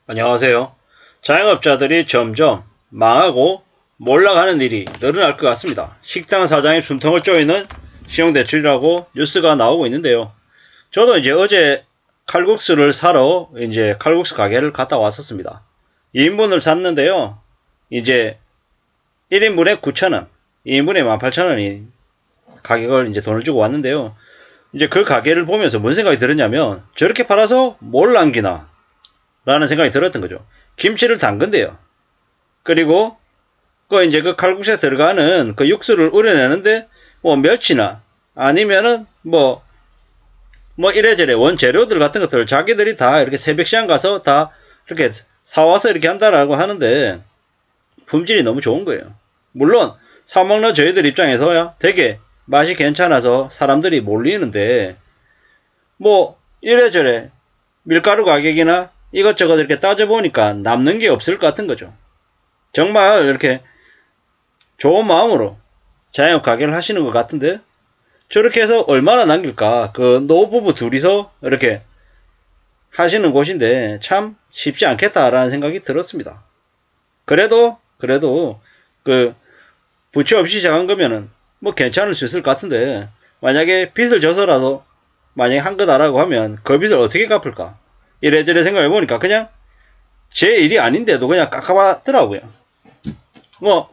안녕하세요. 자영업자들이 점점 망하고 몰락하는 일이 늘어날 것 같습니다. 식당 사장의 숨통을 조이는 신용대출이라고 뉴스가 나오고 있는데요. 저도 이제 어제 칼국수를 사러 이제 칼국수 가게를 갔다 왔었습니다. 2인분을 샀는데요. 이제 1인분에 9,000원, 2인분에 18,000원이 가격을 이제 돈을 주고 왔는데요. 이제 그 가게를 보면서 뭔 생각이 들었냐면 저렇게 팔아서 뭘 남기나 라는 생각이 들었던 거죠. 김치를 담근대요. 그리고 이제 그 칼국수에 들어가는 그 육수를 우려내는데 뭐 멸치나 아니면은 뭐 이래저래 원재료들 같은 것들을 자기들이 다 이렇게 새벽시장 가서 다 이렇게 사와서 이렇게 한다라고 하는데 품질이 너무 좋은 거예요. 물론 사먹는 저희들 입장에서야 되게 맛이 괜찮아서 사람들이 몰리는데 뭐 이래저래 밀가루 가격이나 이것저것 이렇게 따져보니까 남는 게 없을 것 같은 거죠. 정말 이렇게 좋은 마음으로 자영업 가게를 하시는 것 같은데 저렇게 해서 얼마나 남길까. 그 노부부 둘이서 이렇게 하시는 곳인데 참 쉽지 않겠다라는 생각이 들었습니다. 그래도 그 부채 없이 시작한 거면은 뭐 괜찮을 수 있을 것 같은데 만약에 빚을 져서라도 만약에 한 거다라고 하면 그 빚을 어떻게 갚을까. 이래저래 생각해 보니까 그냥 제 일이 아닌데도 그냥 깝깝하더라고요. 뭐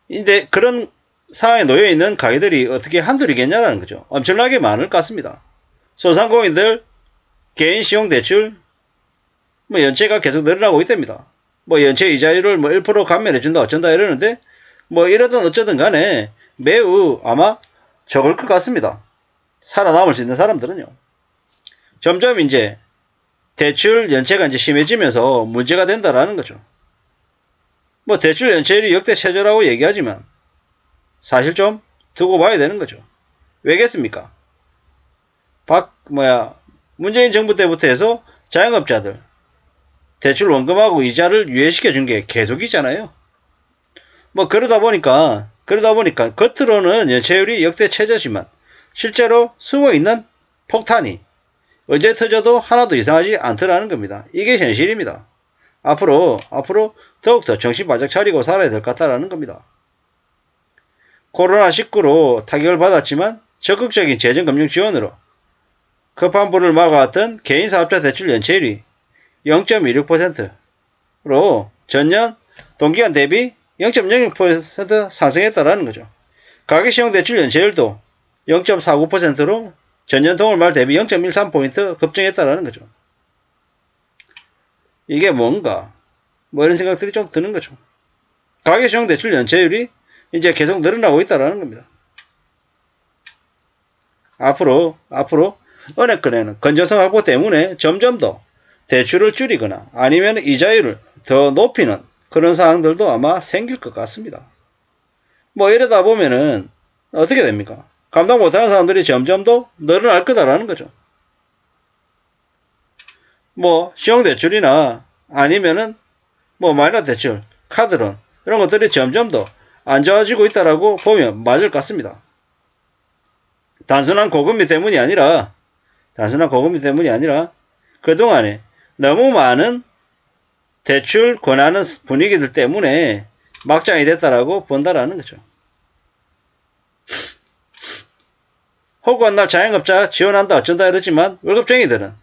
이제 그런 상황에 놓여 있는 가게들이 어떻게 한둘이겠냐라는 거죠. 엄청나게 많을 것 같습니다. 소상공인들 개인 시용 대출 뭐 연체가 계속 늘어나고 있답니다. 뭐 연체 이자율을 뭐 1% 감면해준다 어쩐다 이러는데 뭐 이러든 어쩌든 간에 매우 아마 적을 것 같습니다. 살아남을 수 있는 사람들은요. 점점 이제 대출 연체가 이제 심해지면서 문제가 된다라는 거죠. 뭐 대출 연체율이 역대 최저라고 얘기하지만 사실 좀 두고 봐야 되는 거죠. 왜겠습니까? 문재인 정부 때부터 해서 자영업자들 대출 원금하고 이자를 유예시켜 준 게 계속이잖아요. 뭐 그러다 보니까 겉으로는 연체율이 역대 최저지만 실제로 숨어 있는 폭탄이 언제 터져도 하나도 이상하지 않더라는 겁니다. 이게 현실입니다. 앞으로 더욱더 정신 바짝 차리고 살아야 될 것 같다라는 겁니다. 코로나19로 타격을 받았지만 적극적인 재정금융 지원으로 급한 불을 막아왔던 개인사업자 대출 연체율이 0.16%로 전년 동기간 대비 0.06% 상승했다라는 거죠. 가계시용 대출 연체율도 0.49%로 전년 동월 말 대비 0.13포인트 급증했다라는 거죠. 이게 뭔가 뭐 이런 생각들이 좀 드는 거죠. 가계시용 대출 연체율이 이제 계속 늘어나고 있다라는 겁니다. 앞으로 은행권에는 건전성 확보 때문에 점점 더 대출을 줄이거나 아니면 이자율을 더 높이는 그런 상황들도 아마 생길 것 같습니다. 뭐 이러다 보면은 어떻게 됩니까? 감당 못하는 사람들이 점점 더 늘어날 거다라는 거죠. 뭐 신용대출이나 아니면은 뭐 마이너 대출, 카드론 이런 것들이 점점 더 안 좋아지고 있다라고 보면 맞을 것 같습니다. 단순한 고금리 때문이 아니라 그동안에 너무 많은 대출 권하는 분위기들 때문에 막장이 됐다라고 본다라는 거죠. 호구한 날 자영업자 지원한다 어쩐다 이러지만 월급쟁이들은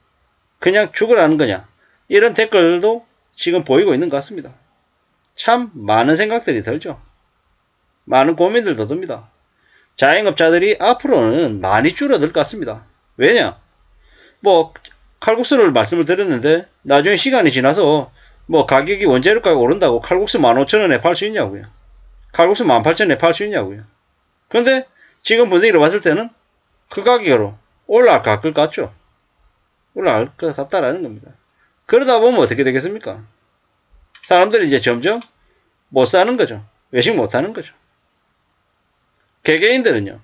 그냥 죽으라는 거냐 이런 댓글도 지금 보이고 있는 것 같습니다. 참 많은 생각들이 들죠. 많은 고민들도 듭니다. 자영업자들이 앞으로는 많이 줄어들 것 같습니다. 왜냐? 뭐 칼국수를 말씀을 드렸는데 나중에 시간이 지나서 뭐 가격이 원재료가가 오른다고 칼국수 15,000원에 팔 수 있냐고요. 칼국수 18,000원에 팔 수 있냐고요. 그런데 지금 분위기로 봤을 때는 그 가격으로 올라갈 것 같죠. 올라갈 것 같다라는 겁니다. 그러다 보면 어떻게 되겠습니까? 사람들이 이제 점점 못 사는 거죠. 외식 못 하는 거죠. 개개인들은요.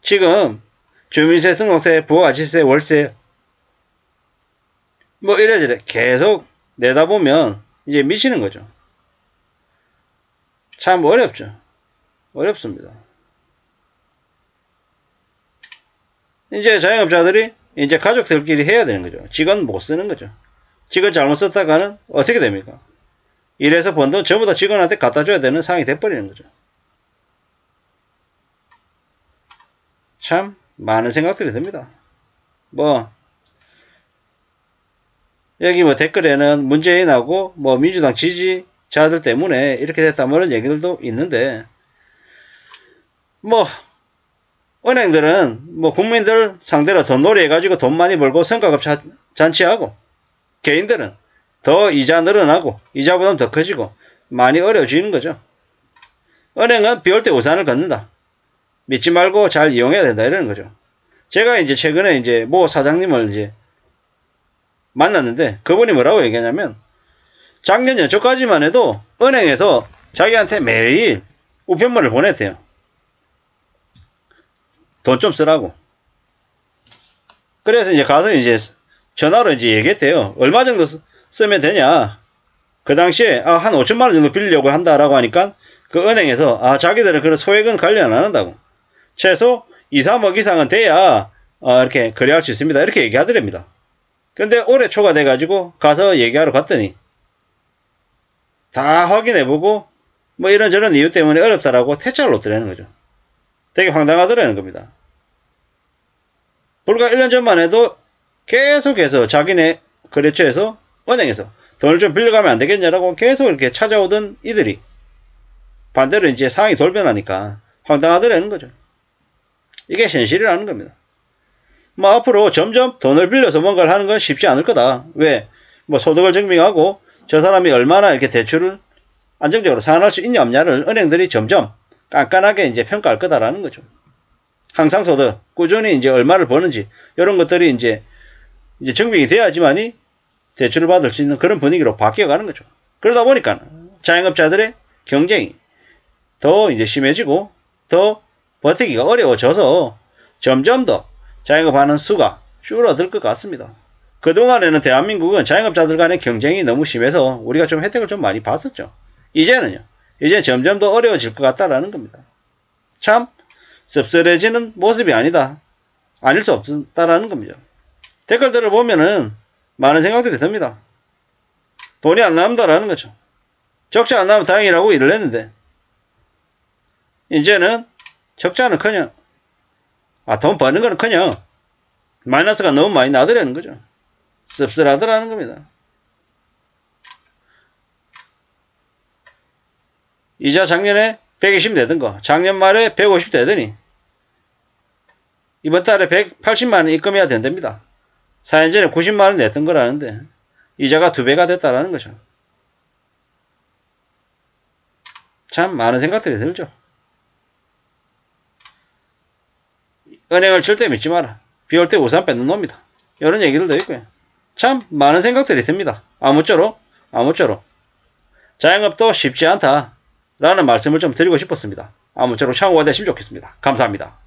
지금 주민세, 등록세, 부가가치세, 월세 뭐 이래저래 계속 내다 보면 이제 미치는 거죠. 참 어렵죠. 어렵습니다. 이제 자영업자들이 이제 가족들끼리 해야 되는 거죠. 직원 못 쓰는 거죠. 직원 잘못 썼다가는 어떻게 됩니까? 이래서 번 돈 전부 다 직원한테 갖다 줘야 되는 상황이 돼버리는 거죠. 참 많은 생각들이 듭니다. 여기 댓글에는 문재인하고 민주당 지지자들 때문에 이렇게 됐다 이런 얘기들도 있는데 은행들은 국민들 상대로 돈 놀이해가지고 돈 많이 벌고 성과급 잔치하고 개인들은 더 이자 늘어나고 이자 부담 더 커지고 많이 어려워지는 거죠. 은행은 비 올 때 우산을 걷는다. 믿지 말고 잘 이용해야 된다 이러는 거죠. 제가 이제 최근에 이제 모 사장님을 이제 만났는데 그분이 뭐라고 얘기하냐면 작년 연초까지만 해도 은행에서 자기한테 매일 우편물을 보냈대요. 돈 좀 쓰라고. 그래서 이제 가서 이제 전화로 이제 얘기했대요. 얼마 정도 쓰면 되냐. 그 당시에 한 5천만 원 정도 빌리려고 한다라고 하니까 그 은행에서 자기들은 그런 소액은 관련 안 한다고. 최소 2, 3억 이상은 돼야 이렇게 거래할 수 있습니다. 이렇게 얘기하더랍니다. 근데 올해 초가 돼가지고 가서 얘기하러 갔더니 다 확인해보고 이런저런 이유 때문에 어렵다라고 퇴짜를 놓더라는 거죠. 되게 황당하더라는 겁니다. 불과 1년 전만 해도 계속해서 자기네 거래처에서 은행에서 돈을 좀 빌려가면 안 되겠냐라고 계속 이렇게 찾아오던 이들이 반대로 이제 상황이 돌변하니까 황당하더라는 거죠. 이게 현실이라는 겁니다. 앞으로 점점 돈을 빌려서 뭔가를 하는 건 쉽지 않을 거다. 왜? 소득을 증명하고 저 사람이 얼마나 이렇게 대출을 안정적으로 상환할 수 있냐 없냐를 은행들이 점점 깐깐하게 이제 평가할 거다라는 거죠. 항상소득, 꾸준히 이제 얼마를 버는지, 이런 것들이 이제 증명이 돼야지만이 대출을 받을 수 있는 그런 분위기로 바뀌어가는 거죠. 그러다 보니까 자영업자들의 경쟁이 더 이제 심해지고 더 버티기가 어려워져서 점점 더 자영업하는 수가 줄어들 것 같습니다. 그동안에는 대한민국은 자영업자들 간의 경쟁이 너무 심해서 우리가 좀 혜택을 좀 많이 봤었죠. 이제 점점 더 어려워질 것 같다라는 겁니다. 참 씁쓸해지는 모습이 아닐 수 없다라는 겁니다. 댓글들을 보면은 많은 생각들이 듭니다. 돈이 안 나온다라는 거죠. 적자 안 나면 다행이라고 일을 했는데 이제는 적자는커녕 돈 버는 거는커녕 마이너스가 너무 많이 나더라는 거죠. 씁쓸하더라는 겁니다. 이자 작년에 120 내던 거 작년 말에 150 되더니 이번 달에 180만원 입금해야 된답니다. 4년 전에 90만원 냈던 거라는데 이자가 2배가 됐다라는 거죠. 참 많은 생각들이 들죠. 은행을 절대 믿지 마라. 비 올 때 우산 뺏는 놈이다. 이런 얘기들도 있고요. 참 많은 생각들이 듭니다. 아무쪼록 자영업도 쉽지 않다 라는 말씀을 좀 드리고 싶었습니다. 아무쪼록 참고가 되시면 좋겠습니다. 감사합니다.